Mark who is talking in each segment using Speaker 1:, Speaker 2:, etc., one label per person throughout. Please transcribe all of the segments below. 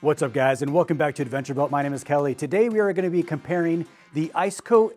Speaker 1: What's up, guys, and welcome back to Adventure Belt. My name is Kelly. Today we are going to be comparing the Iceco.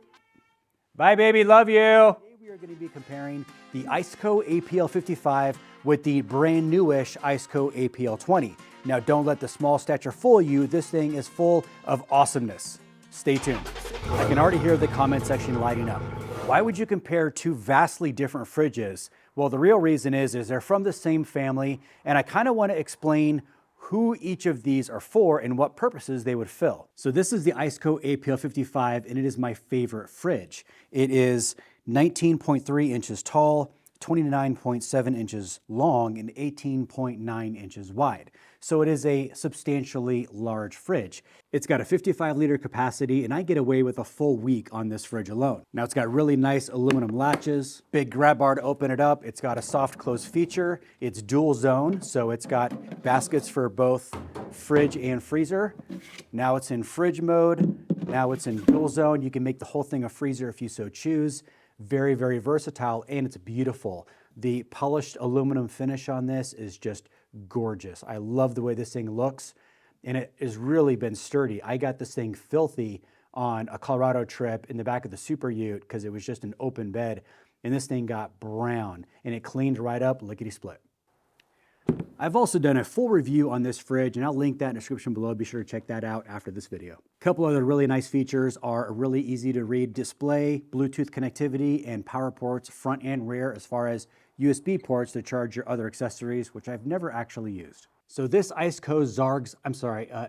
Speaker 1: Bye, baby, love you. Today we are going to be comparing the Iceco APL55 with the brand newish Iceco APL20. Now, don't let the small stature fool you. This thing is full of awesomeness. Stay tuned. I can already hear the comment section lighting up. Why would you compare two vastly different fridges? Well, the real reason is they're from the same family, and I kind of want to explain who each of these are for and what purposes they would fill. So this is the Iceco APL55, and it is my favorite fridge. It is 19.3 inches tall, 29.7 inches long, and 18.9 inches wide. So it is a substantially large fridge. It's got a 55-liter capacity, and I get away with a full week on this fridge alone. Now, it's got really nice aluminum latches, big grab bar to open it up. It's got a soft close feature. It's dual zone, so it's got baskets for both fridge and freezer. Now it's in fridge mode. Now it's in dual zone. You can make the whole thing a freezer if you so choose. Very, very versatile, and it's beautiful. The polished aluminum finish on this is just gorgeous. I love the way this thing looks, and it has really been sturdy. I got this thing filthy on a Colorado trip in the back of the Super Ute because it was just an open bed, and this thing got brown, and it cleaned right up lickety-split. I've also done a full review on this fridge, and I'll link that in the description below. Be sure to check that out after this video. A couple other really nice features are a really easy to read display, Bluetooth connectivity, and power ports front and rear, as far as USB ports to charge your other accessories, which I've never actually used. So this Iceco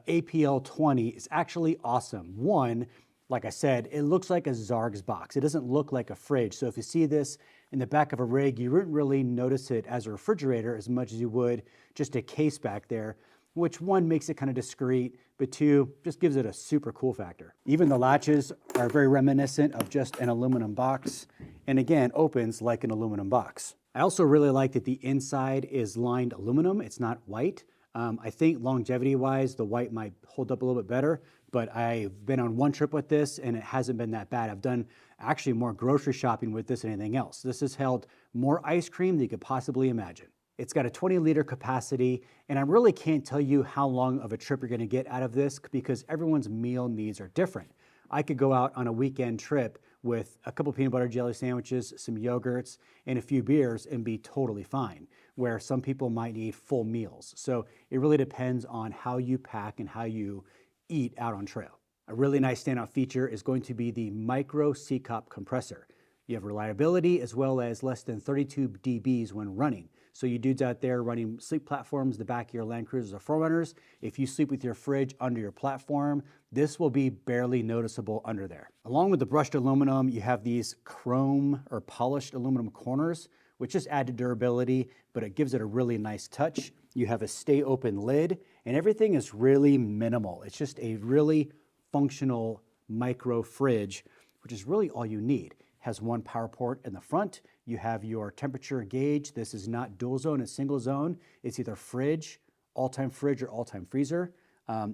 Speaker 1: APL20 is actually awesome. One, like I said, it looks like a Zargs box. It doesn't look like a fridge. So if you see this in the back of a rig, you wouldn't really notice it as a refrigerator as much as you would just a case back there, which one, makes it kind of discreet, but two, just gives it a super cool factor. Even the latches are very reminiscent of just an aluminum box, and again, opens like an aluminum box. I also really like that the inside is lined aluminum. It's not white. I think longevity-wise, the white might hold up a little bit better, but I've been on one trip with this and it hasn't been that bad. I've done actually more grocery shopping with this than anything else. This has held more ice cream than you could possibly imagine. It's got a 20-liter capacity, and I really can't tell you how long of a trip you're gonna get out of this because everyone's meal needs are different. I could go out on a weekend trip with a couple peanut butter jelly sandwiches, some yogurts, and a few beers and be totally fine, where some people might need full meals. So it really depends on how you pack and how you eat out on trail. A really nice standout feature is going to be the micro C-cup compressor. You have reliability as well as less than 32 dBs when running. So you dudes out there running sleep platforms, the back of your Land Cruisers or 4Runners, if you sleep with your fridge under your platform, this will be barely noticeable under there. Along with the brushed aluminum, you have these chrome or polished aluminum corners, which just add to durability, but it gives it a really nice touch. You have a stay open lid, and everything is really minimal. It's just a really functional micro fridge, which is really all you need. Has one power port in the front. You have your temperature gauge. This is not dual zone, it's single zone. It's either fridge, all-time fridge, or all-time freezer.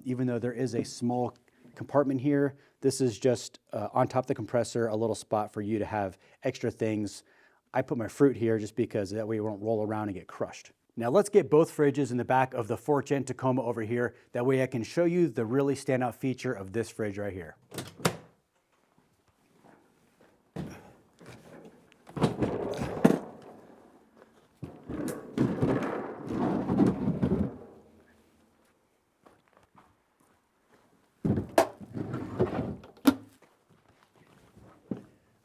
Speaker 1: Even though there is a small compartment here, this is just on top of the compressor, a little spot for you to have extra things. I put my fruit here just because that way it won't roll around and get crushed. Now let's get both fridges in the back of the 4th Gen Tacoma over here. That way I can show you the really standout feature of this fridge right here.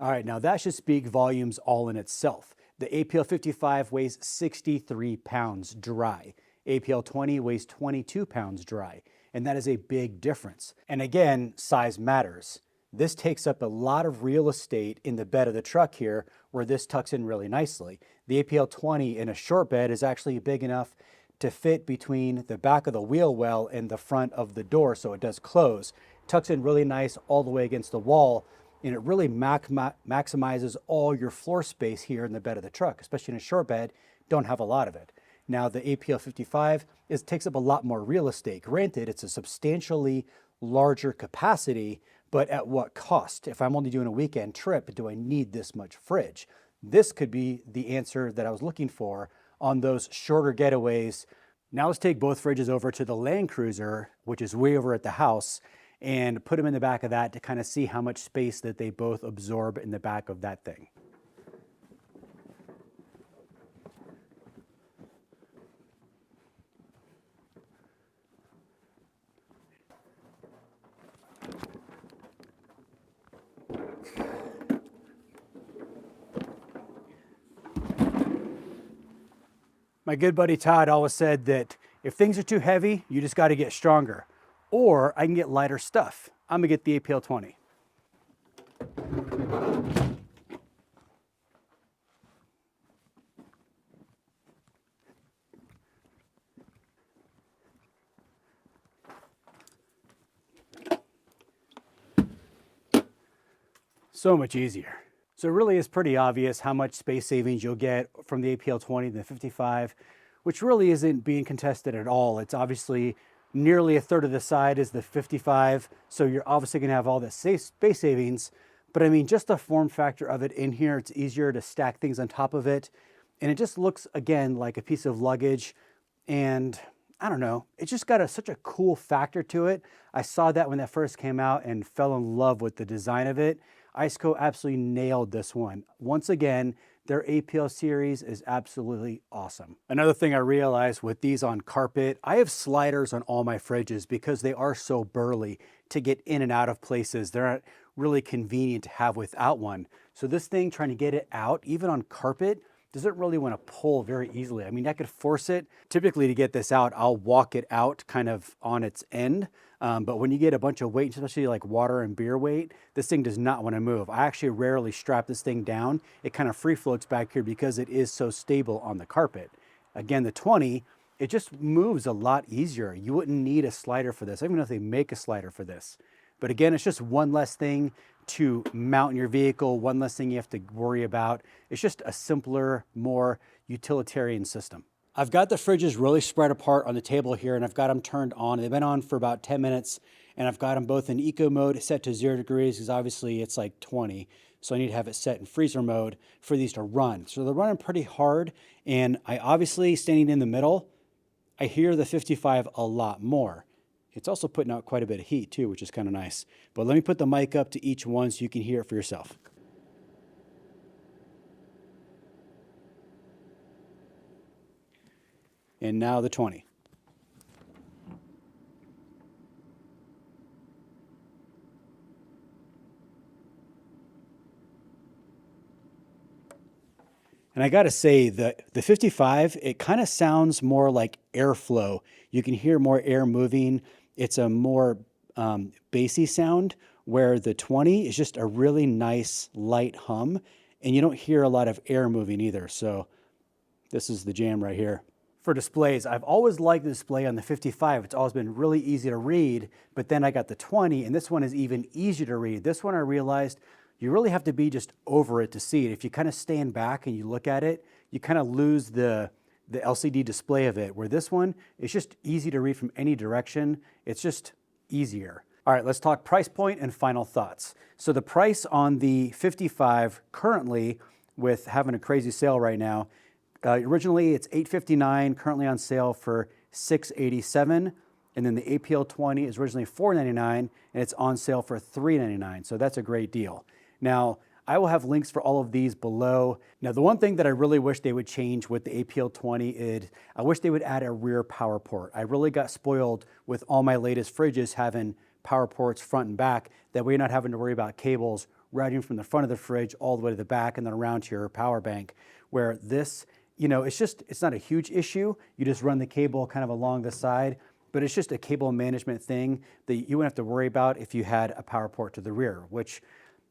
Speaker 1: All right, now that should speak volumes all in itself. The APL55 weighs 63 pounds dry. APL20 weighs 22 pounds dry, and that is a big difference. And again, size matters. This takes up a lot of real estate in the bed of the truck here, where this tucks in really nicely. The APL20 in a short bed is actually big enough to fit between the back of the wheel well and the front of the door, so it does close. It tucks in really nice all the way against the wall, and it really maximizes all your floor space here in the bed of the truck, especially in a short bed, don't have a lot of it. Now the APL55 takes up a lot more real estate. Granted, it's a substantially larger capacity, but at what cost? If I'm only doing a weekend trip, do I need this much fridge? This could be the answer that I was looking for on those shorter getaways Now let's take both fridges over to the Land Cruiser, which is way over at the house, and put them in the back of that to kind of see how much space that they both absorb in the back of that thing. My good buddy Todd always said that if things are too heavy, you just got to get stronger. Or I can get lighter stuff. I'm gonna get the APL20. So much easier. So it really is pretty obvious how much space savings you'll get from the APL20 and the 55, which really isn't being contested at all. It's obviously nearly a third of the side is the 55, so you're obviously gonna have all this space savings, but I mean, just the form factor of it in here, it's easier to stack things on top of it, and it just looks, again, like a piece of luggage, and I don't know, it just got such a cool factor to it. I saw that when that first came out and fell in love with the design of it. Iceco absolutely nailed this one. Once again, their APL series is absolutely awesome. Another thing I realized with these on carpet, I have sliders on all my fridges because they are so burly to get in and out of places. They're not really convenient to have without one. So this thing, trying to get it out, even on carpet, doesn't really want to pull very easily. I mean, I could force it. Typically to get this out, I'll walk it out kind of on its end. But when you get a bunch of weight, especially like water and beer weight, this thing does not want to move. I actually rarely strap this thing down. It kind of free floats back here because it is so stable on the carpet. Again, the 20, it just moves a lot easier. You wouldn't need a slider for this. I don't even know if they make a slider for this. But again, it's just one less thing to mount in your vehicle, one less thing you have to worry about. It's just a simpler, more utilitarian system. I've got the fridges really spread apart on the table here, and I've got them turned on. They've been on for about 10 minutes, and I've got them both in eco mode set to 0 degrees because obviously it's like 20. So I need to have it set in freezer mode for these to run. So they're running pretty hard, and I obviously, standing in the middle, I hear the 55 a lot more. It's also putting out quite a bit of heat too, which is kind of nice. But let me put the mic up to each one so you can hear it for yourself. And now the 20. And I gotta say, the 55, it kind of sounds more like airflow. You can hear more air moving. It's a more bassy sound, where the 20 is just a really nice light hum, and you don't hear a lot of air moving either. So this is the jam right here. For displays, I've always liked the display on the 55. It's always been really easy to read, but then I got the 20, and this one is even easier to read. This one I realized you really have to be just over it to see it. If you kind of stand back and you look at it, you kind of lose the LCD display of it, where this one is just easy to read from any direction. It's just easier. All right, let's talk price point and final thoughts. So the price on the 55 currently, with having a crazy sale right now, originally it's $859, currently on sale for $687. And then the APL20 is originally $499, and it's on sale for $399. So that's a great deal. Now, I will have links for all of these below. Now, the one thing that I really wish they would change with the APL20 is I wish they would add a rear power port. I really got spoiled with all my latest fridges having power ports front and back. That way you're not having to worry about cables routing from the front of the fridge all the way to the back and then around to your power bank. Where this, it's not a huge issue. You just run the cable kind of along the side, but it's just a cable management thing that you wouldn't have to worry about if you had a power port to the rear, which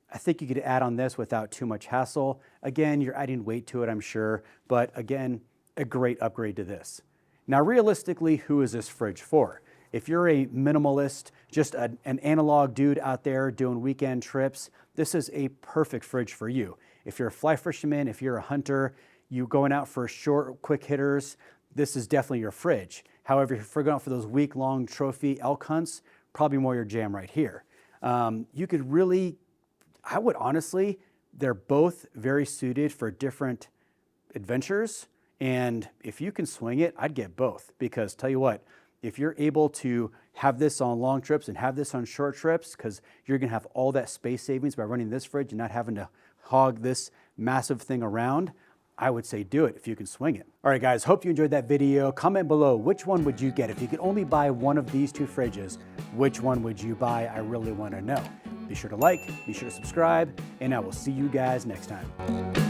Speaker 1: I think you could add on this without too much hassle. Again, you're adding weight to it, I'm sure, but again, a great upgrade to this. Now, realistically, who is this fridge for? If you're a minimalist, just an analog dude out there doing weekend trips, this is a perfect fridge for you. If you're a fly fisherman, if you're a hunter, you going out for short, quick hitters, this is definitely your fridge. However, if you're going out for those week-long trophy elk hunts, probably more your jam right here. You could really, they're both very suited for different adventures And if you can swing it, I'd get both, because tell you what, if you're able to have this on long trips and have this on short trips, because you're gonna have all that space savings by running this fridge and not having to hog this massive thing around, I would say do it if you can swing it. All right, guys, hope you enjoyed that video. Comment below, which one would you get? If you could only buy one of these two fridges, which one would you buy? I really wanna know. Be sure to like, be sure to subscribe, and I will see you guys next time.